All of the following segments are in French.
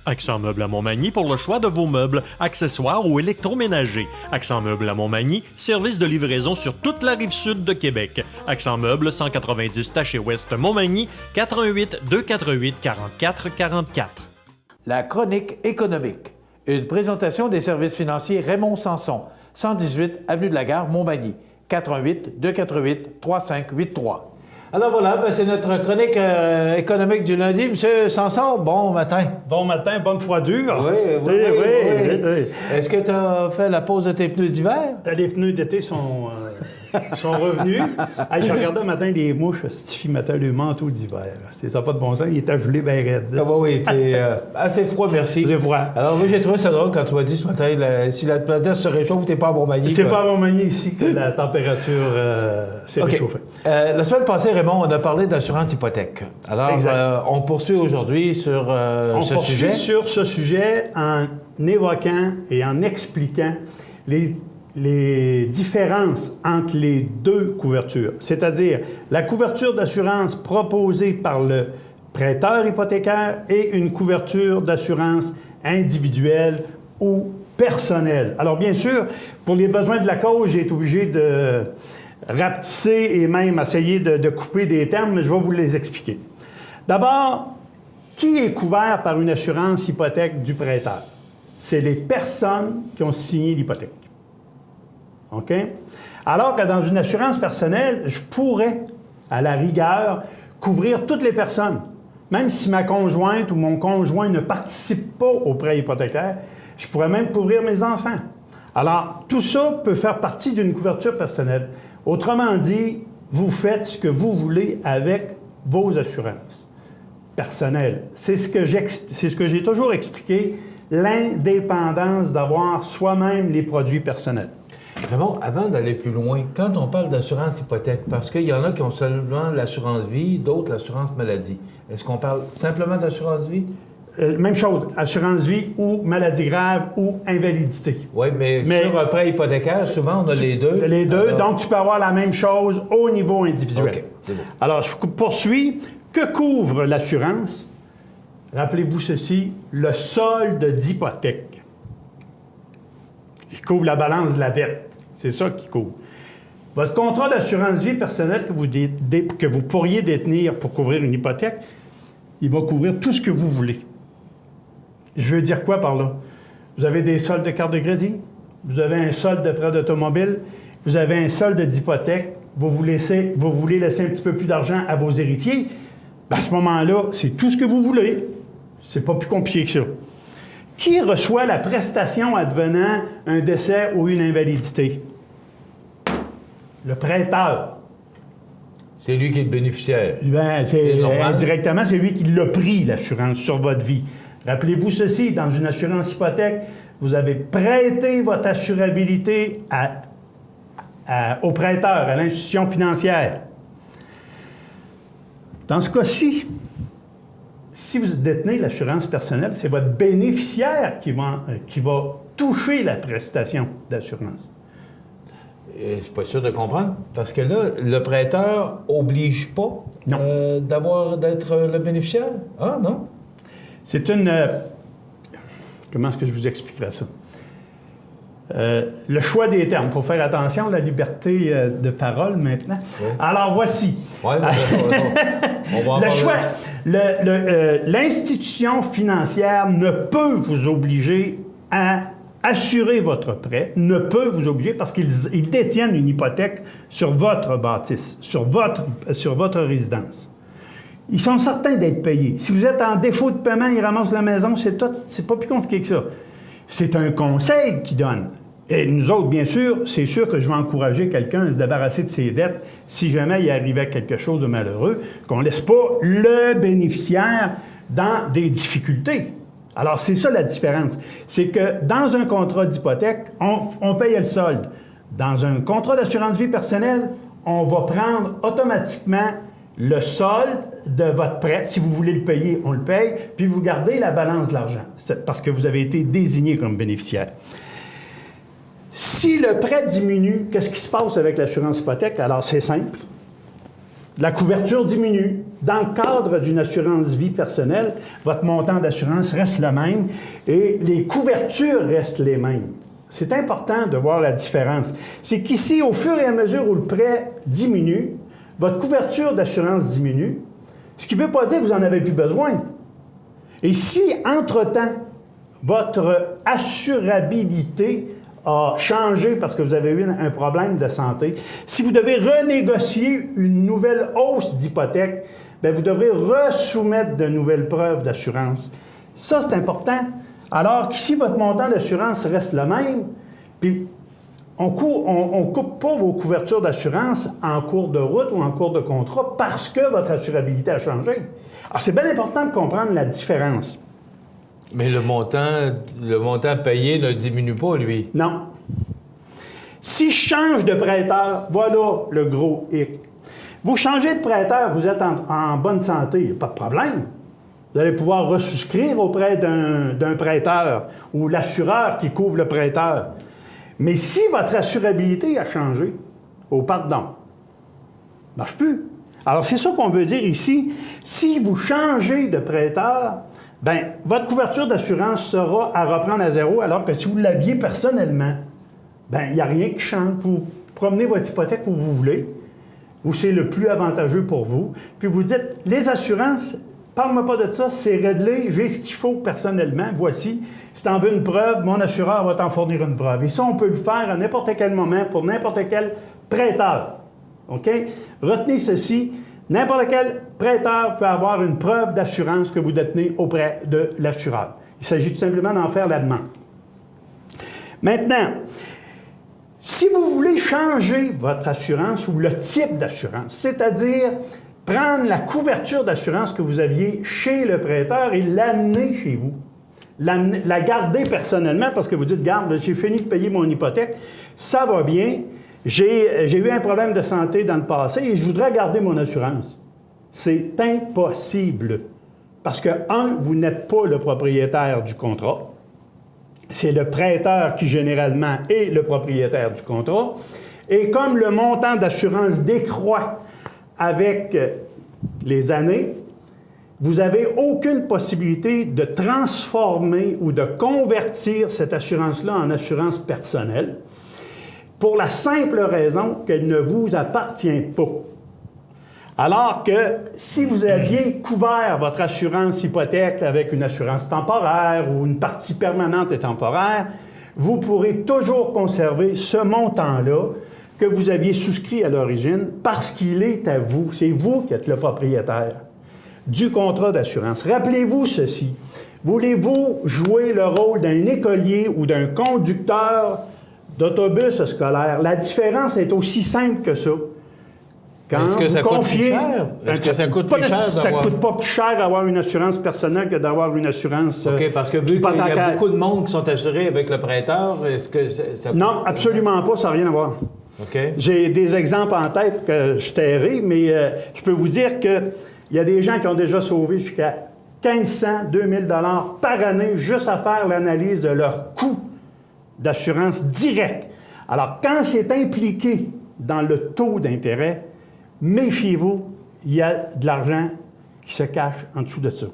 Accent Meubles à Montmagny pour le choix de vos meubles, accessoires ou électroménagers. Accent Meubles à Montmagny, service de livraison sur toute la rive sud de Québec. Accent Meubles, 190 Taché Ouest Montmagny, 418 248 44 44. La chronique économique. Une présentation des services financiers Raymond Sanson, 118 Avenue de la Gare, Montmagny, 418 248 3583. Alors voilà, c'est notre chronique économique du lundi. Monsieur Sanson, bon matin. Bon matin, bonne froidure. Oui. Est-ce que tu as fait la pause de tes pneus d'hiver? Les pneus d'été sont revenus. Hey, je regardais un matin les mouches, Stifi matin, le manteau d'hiver. Ça n'a pas de bon sens, il était gelé bien raide. Ah oui, c'est assez froid, merci. C'est froid. Alors moi, j'ai trouvé ça drôle quand tu m'as dit ce matin, si la planète se réchauffe, t'es pas à Montmagny. C'est pas à Montmagny ici que la température s'est réchauffée. La semaine passée, Raymond, on a parlé d'assurance hypothèque. Alors, on poursuit aujourd'hui sur ce sujet. On poursuit sur ce sujet en évoquant et en expliquant les différences entre les deux couvertures, c'est-à-dire la couverture d'assurance proposée par le prêteur hypothécaire et une couverture d'assurance individuelle ou personnelle. Alors, bien sûr, pour les besoins de la cause, j'ai été obligé de rapetisser et même essayer de couper des termes, mais je vais vous les expliquer. D'abord, qui est couvert par une assurance hypothèque du prêteur? C'est les personnes qui ont signé l'hypothèque. OK? Alors que dans une assurance personnelle, je pourrais, à la rigueur, couvrir toutes les personnes. Même si ma conjointe ou mon conjoint ne participe pas au prêt hypothécaire, je pourrais même couvrir mes enfants. Alors, tout ça peut faire partie d'une couverture personnelle. Autrement dit, vous faites ce que vous voulez avec vos assurances personnelles. C'est ce que j'ai toujours expliqué, l'indépendance d'avoir soi-même les produits personnels. Raymond, avant d'aller plus loin, quand on parle d'assurance hypothèque, parce qu'il y en a qui ont seulement l'assurance vie, d'autres l'assurance maladie. Est-ce qu'on parle simplement d'assurance vie? Même chose, assurance vie ou maladie grave ou invalidité. Oui, mais sur un prêt hypothécaire, souvent, on a les deux. Les deux, alors... donc tu peux avoir la même chose au niveau individuel. OK, c'est bon. Alors, je poursuis. Que couvre l'assurance? Rappelez-vous ceci, le solde d'hypothèque. Il couvre la balance de la dette. C'est ça qu'il couvre. Votre contrat d'assurance vie personnelle que vous pourriez détenir pour couvrir une hypothèque, il va couvrir tout ce que vous voulez. Je veux dire quoi par là? Vous avez des soldes de carte de crédit, vous avez un solde de prêt d'automobile, vous avez un solde d'hypothèque, vous voulez laisser un petit peu plus d'argent à vos héritiers, bien, à ce moment-là, c'est tout ce que vous voulez. C'est pas plus compliqué que ça. Qui reçoit la prestation advenant un décès ou une invalidité? Le prêteur. C'est lui qui est le bénéficiaire. Bien, indirectement, c'est lui qui l'a pris, l'assurance, sur votre vie. Rappelez-vous ceci, dans une assurance hypothèque, vous avez prêté votre assurabilité au prêteur, à l'institution financière. Dans ce cas-ci, si vous détenez l'assurance personnelle, c'est votre bénéficiaire qui va toucher la prestation d'assurance. C'est pas sûr de comprendre, parce que là, le prêteur n'oblige pas d'être le bénéficiaire. Ah, non? C'est comment est-ce que je vous expliquerai ça? Le choix des termes. Il faut faire attention à la liberté de parole maintenant. Oui. Alors, voici. Oui, on va le choix. L'institution financière ne peut vous obliger à assurer votre prêt, ne peut vous obliger parce qu'ils détiennent une hypothèque sur votre bâtisse, sur votre résidence. Ils sont certains d'être payés. Si vous êtes en défaut de paiement, ils ramassent la maison, c'est pas plus compliqué que ça. C'est un conseil qu'ils donnent. Et nous autres, bien sûr, c'est sûr que je vais encourager quelqu'un à se débarrasser de ses dettes si jamais il arrivait quelque chose de malheureux, qu'on ne laisse pas le bénéficiaire dans des difficultés. Alors, c'est ça la différence. C'est que dans un contrat d'hypothèque, on paye le solde. Dans un contrat d'assurance vie personnelle, on va prendre automatiquement le solde de votre prêt. Si vous voulez le payer, on le paye, puis vous gardez la balance de l'argent. C'est parce que vous avez été désigné comme bénéficiaire. Si le prêt diminue, qu'est-ce qui se passe avec l'assurance hypothèque? Alors, c'est simple. La couverture diminue. dans le cadre d'une assurance vie personnelle, votre montant d'assurance reste le même et les couvertures restent les mêmes. C'est important de voir la différence. C'est qu'ici, au fur et à mesure où le prêt diminue, votre couverture d'assurance diminue, ce qui ne veut pas dire que vous n'en avez plus besoin. Et si, entre-temps, votre assurabilité a changé parce que vous avez eu un problème de santé, si vous devez renégocier une nouvelle hausse d'hypothèque, bien, vous devrez resoumettre de nouvelles preuves d'assurance. Ça, c'est important. Alors qu'ici, votre montant d'assurance reste le même, puis on ne coupe pas vos couvertures d'assurance en cours de route ou en cours de contrat parce que votre assurabilité a changé. Alors, c'est bien important de comprendre la différence. Mais le montant payé ne diminue pas, lui. Non. Si je change de prêteur, voilà le gros hic. Vous changez de prêteur, vous êtes en bonne santé, il n'y a pas de problème. Vous allez pouvoir resouscrire auprès d'un prêteur ou l'assureur qui couvre le prêteur. Mais si votre assurabilité a changé, oh pardon, ça ne marche plus. Alors, c'est ça qu'on veut dire ici. Si vous changez de prêteur, bien, votre couverture d'assurance sera à reprendre à zéro, alors que si vous l'aviez personnellement, bien, il n'y a rien qui change. Vous promenez votre hypothèque où vous voulez, où c'est le plus avantageux pour vous, puis vous dites, les assurances, parle-moi pas de ça, c'est réglé, j'ai ce qu'il faut personnellement, voici. Si tu en veux une preuve, mon assureur va t'en fournir une preuve. Et ça, on peut le faire à n'importe quel moment pour n'importe quel prêteur. OK? Retenez ceci, n'importe quel prêteur peut avoir une preuve d'assurance que vous détenez auprès de l'assureur. Il s'agit tout simplement d'en faire la demande. Maintenant, si vous voulez changer votre assurance ou le type d'assurance, c'est-à-dire prendre la couverture d'assurance que vous aviez chez le prêteur et l'amener chez vous, la garder personnellement parce que vous dites, garde, j'ai fini de payer mon hypothèque, ça va bien, j'ai eu un problème de santé dans le passé et je voudrais garder mon assurance. C'est impossible. Parce que, vous n'êtes pas le propriétaire du contrat. C'est le prêteur qui, généralement, est le propriétaire du contrat. Et comme le montant d'assurance décroît avec les années, vous n'avez aucune possibilité de transformer ou de convertir cette assurance-là en assurance personnelle pour la simple raison qu'elle ne vous appartient pas. Alors que si vous aviez couvert votre assurance hypothèque avec une assurance temporaire ou une partie permanente et temporaire, vous pourrez toujours conserver ce montant-là que vous aviez souscrit à l'origine parce qu'il est à vous. C'est vous qui êtes le propriétaire du contrat d'assurance. Rappelez-vous ceci. Voulez-vous jouer le rôle d'un écolier ou d'un conducteur d'autobus scolaire? La différence est aussi simple que ça. Quand est-ce que ça coûte plus cher? Est-ce que ça coûte plus cher d'avoir... Ça ne coûte pas plus cher d'avoir une assurance personnelle que d'avoir une assurance OK, parce que vu qu'il y a beaucoup de monde qui sont assurés avec le prêteur, est-ce que ça Non, absolument pas, ça n'a rien à voir. OK. J'ai des exemples en tête que je tairai, mais je peux vous dire qu'il y a des gens qui ont déjà sauvé jusqu'à 1500, 2000 $ par année juste à faire l'analyse de leur coût d'assurance direct. Alors, quand c'est impliqué dans le taux d'intérêt, méfiez-vous, il y a de l'argent qui se cache en dessous de ça.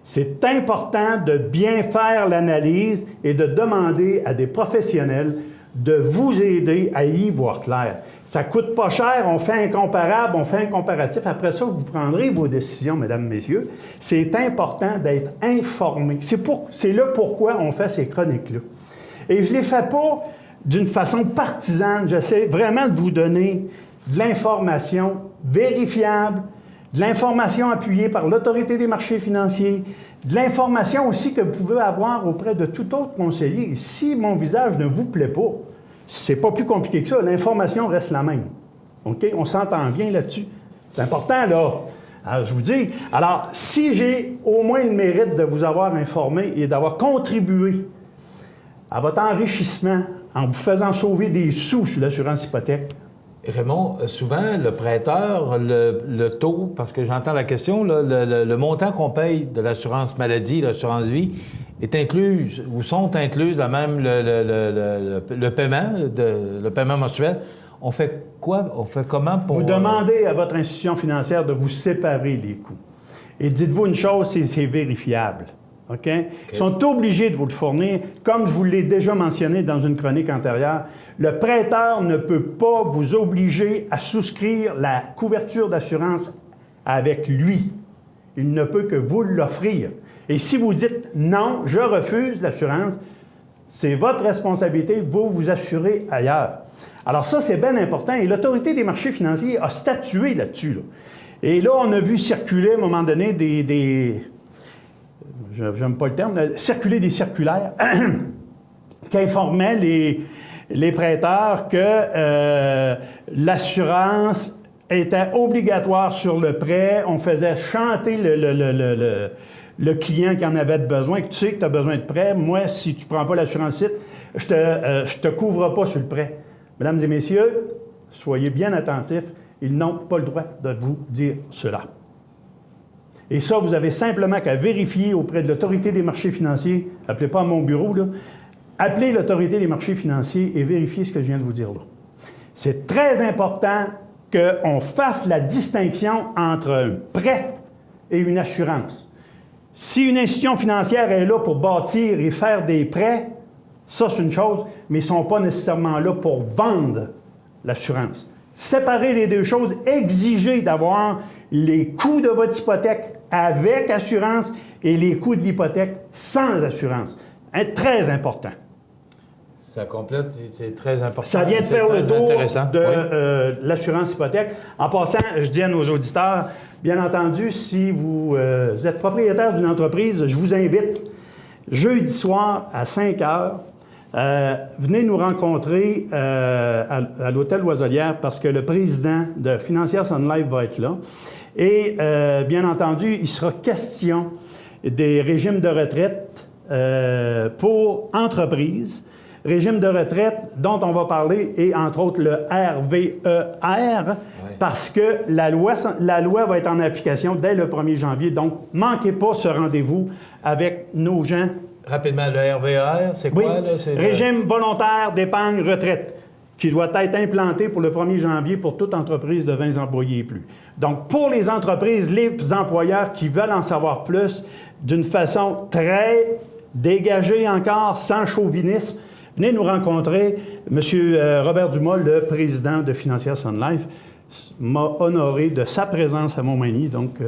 C'est important de bien faire l'analyse et de demander à des professionnels de vous aider à y voir clair. Ça ne coûte pas cher, on fait un comparable, on fait un comparatif. Après ça, vous prendrez vos décisions, mesdames, messieurs. C'est important d'être informé. C'est là pourquoi on fait ces chroniques-là. Et je ne les fais pas d'une façon partisane. J'essaie vraiment de vous donner de l'information vérifiable, de l'information appuyée par l'Autorité des marchés financiers, de l'information aussi que vous pouvez avoir auprès de tout autre conseiller. Et si mon visage ne vous plaît pas, c'est pas plus compliqué que ça. L'information reste la même. OK? On s'entend bien là-dessus. C'est important, là. Alors, je vous dis, alors, si j'ai au moins le mérite de vous avoir informé et d'avoir contribué à votre enrichissement en vous faisant sauver des sous sur l'assurance hypothèque. Raymond, souvent, le prêteur, le taux, parce que j'entends la question, là, le montant qu'on paye de l'assurance maladie, l'assurance vie, est inclus ou sont incluses à même le paiement mensuel. On fait quoi? On fait comment pour... Vous demandez à votre institution financière de vous séparer les coûts. Et dites-vous une chose, c'est vérifiable. OK? Ils sont obligés de vous le fournir. Comme je vous l'ai déjà mentionné dans une chronique antérieure, le prêteur ne peut pas vous obliger à souscrire la couverture d'assurance avec lui. Il ne peut que vous l'offrir. Et si vous dites « non, je refuse l'assurance », c'est votre responsabilité, vous vous assurez ailleurs. Alors ça, c'est bien important. Et l'Autorité des marchés financiers a statué là-dessus. Là. Et là, on a vu circuler à un moment donné j'aime pas le terme, circuler des circulaires qui informaient les prêteurs que l'assurance était obligatoire sur le prêt. On faisait chanter le client qui en avait besoin, que tu sais que tu as besoin de prêt. Moi, si tu ne prends pas l'assurance site, je te couvre pas sur le prêt. Mesdames et messieurs, soyez bien attentifs. Ils n'ont pas le droit de vous dire cela. Et ça, vous avez simplement qu'à vérifier auprès de l'Autorité des marchés financiers. Appelez pas à mon bureau, là. Appelez l'Autorité des marchés financiers et vérifiez ce que je viens de vous dire là. C'est très important qu'on fasse la distinction entre un prêt et une assurance. Si une institution financière est là pour bâtir et faire des prêts, ça c'est une chose, mais ils ne sont pas nécessairement là pour vendre l'assurance. Séparer les deux choses, exiger d'avoir les coûts de votre hypothèque avec assurance et les coûts de l'hypothèque sans assurance. Très important. Ça complète, c'est très important. Ça vient de faire le tour de oui. l'assurance hypothèque. En passant, je dis à nos auditeurs, bien entendu, si vous êtes propriétaire d'une entreprise, je vous invite jeudi soir à 5 heures. Venez nous rencontrer à l'hôtel Loiselière parce que le président de Financière Sun Life va être là. Et bien entendu, il sera question des régimes de retraite pour entreprises. Régime de retraite dont on va parler et entre autres le RVER parce que la loi va être en application dès le 1er janvier. Donc, manquez pas ce rendez-vous avec nos gens. Rapidement, le RVER, c'est quoi? Là? C'est Régime volontaire d'épargne retraite qui doit être implanté pour le 1er janvier pour toute entreprise de 20 employés et plus. Donc, pour les entreprises, les employeurs qui veulent en savoir plus d'une façon très dégagée encore, sans chauvinisme, venez nous rencontrer. M. Robert Dumas, le président de Financière Sun Life, m'a honoré de sa présence à Montmagny. Donc,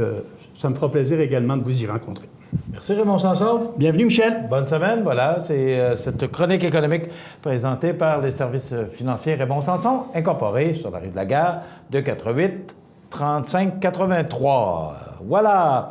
ça me fera plaisir également de vous y rencontrer. Merci Raymond Sanson. Bienvenue, Michel. Bonne semaine. Voilà, c'est cette chronique économique présentée par les services financiers Raymond Sanson, incorporé sur la rue de la Gare, 248 35 83. Voilà.